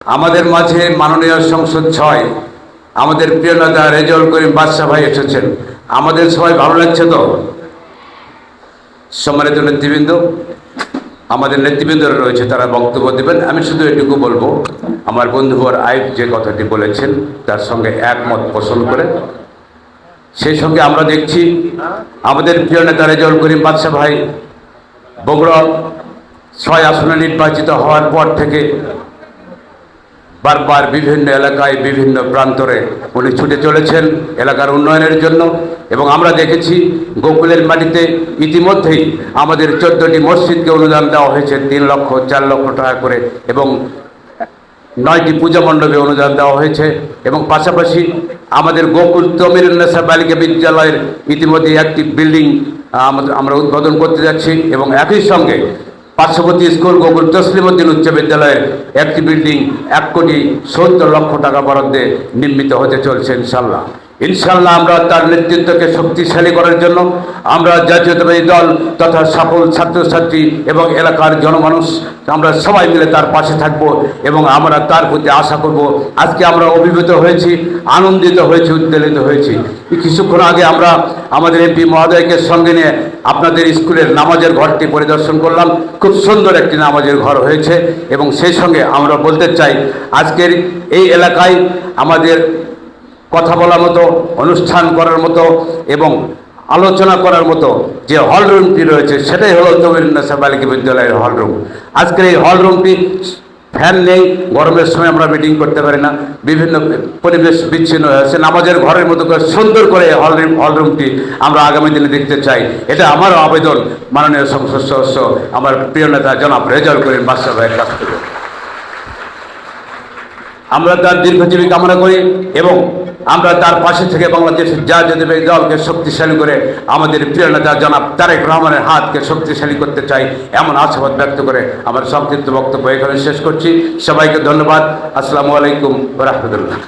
আমাদের মাঝে মাননীয় সংসদ ৬ আমাদের প্রিয় নেতা রেজাউল করিম বাদশা ভাই এসেছেন। আমাদের সবাই ভালো লাগছে তো? সম্মানিত নেতৃবৃন্দ, আমাদের নেতৃবৃন্দরা রয়েছে, তারা বক্তব্য দেবেন। আমি শুধু এটুকু বলবো, আমার বন্ধুবর আইব যে কথাটি বলেছেন তার সঙ্গে একমত পোষণ করে, সেই সঙ্গে আমরা দেখছি আমাদের প্রিয় নেতা রেজাউল করিম বাদশা ভাই বগুড়া ৬ আসনে নির্বাচিত হওয়ার পর থেকে বারবার বিভিন্ন এলাকায় বিভিন্ন প্রান্তরে উনি ছুটে চলেছেন এলাকার উন্নয়নের জন্য। এবং আমরা দেখেছি গোকুলের মাটিতে ইতিমধ্যেই আমাদের 14টি মসজিদকে অনুদান দেওয়া হয়েছে 3 লক্ষ 4 লক্ষ টাকা করে, এবং 9টি পূজা মণ্ডপে অনুদান দেওয়া হয়েছে। এবং পাশাপাশি আমাদের গোকুল তমিরুন্নেসা বালিকা বিদ্যালয়ের ইতিমধ্যে একটি বিল্ডিং আমরা উদ্বোধন করতে যাচ্ছি, এবং একই সঙ্গে পার্শ্ববর্তী স্কুল গোকুল তসলিমউদ্দিন উচ্চ বিদ্যালয়ের একটি বিল্ডিং 1,70,00,000 টাকা বরাদ্দে নির্মিত হতে চলছে ইনশাল্লাহ। ইনশাল্লাহ আমরা তার নেতৃত্বকে শক্তিশালী করার জন্য আমরা জাতীয়তাবাদী দল তথা সকল ছাত্রছাত্রী এবং এলাকার জনমানুষ আমরা সবাই মিলে তার পাশে থাকব এবং আমরা তার প্রতি আশা করব। আজকে আমরা অভিভূত হয়েছি, আনন্দিত হয়েছি, উদ্বেলিত হয়েছি। কিছুক্ষণ আগে আমরা আমাদের এমপি মহোদয়কে সঙ্গে নিয়ে আপনাদের স্কুলের নামাজের ঘরটি পরিদর্শন করলাম। খুব সুন্দর একটি নামাজের ঘর হয়েছে, এবং সেই সঙ্গে আমরা বলতে চাই আজকের এই এলাকায় আমাদের কথা বলার মতো, অনুষ্ঠান করার মতো এবং আলোচনা করার মতো যে হলরুমটি রয়েছে সেটাই হলো তমিরুন্নেসা বালিকা বিদ্যালয়ের হলরুম। আজকের এই হলরুমটি ফ্যান নেই, গরমের সময় আমরা মিটিং করতে পারি না, বিভিন্ন পরিবেশ বিচ্ছিন্ন হয়েছে। নামাজের ঘরের মতো করে সুন্দর করে হলরুমটি আমরা আগামী দিনে দেখতে চাই। এটা আমারও আবেদন মাননীয় সংসদ সদস্য আমার প্রিয় নেতা জনাব রেজাউল করিম বাদশা ভাইয়ের কাছ থেকে। আমরা তার দীর্ঘজীবী কামনা করি এবং আমরা তার পাশে থেকে বাংলাদেশের জাতীয়তাবাদী দলকে শক্তিশালী করে আমাদের প্রিয় নেতা জনাব তারেক রহমানের হাতকে শক্তিশালী করতে চাই, এমন আশাবাদ ব্যক্ত করে আমার সংক্ষিপ্ত বক্তব্য এখানে শেষ করছি। সবাইকে ধন্যবাদ। আসসালামু আলাইকুম ওয়া রাহমাতুল্লাহ।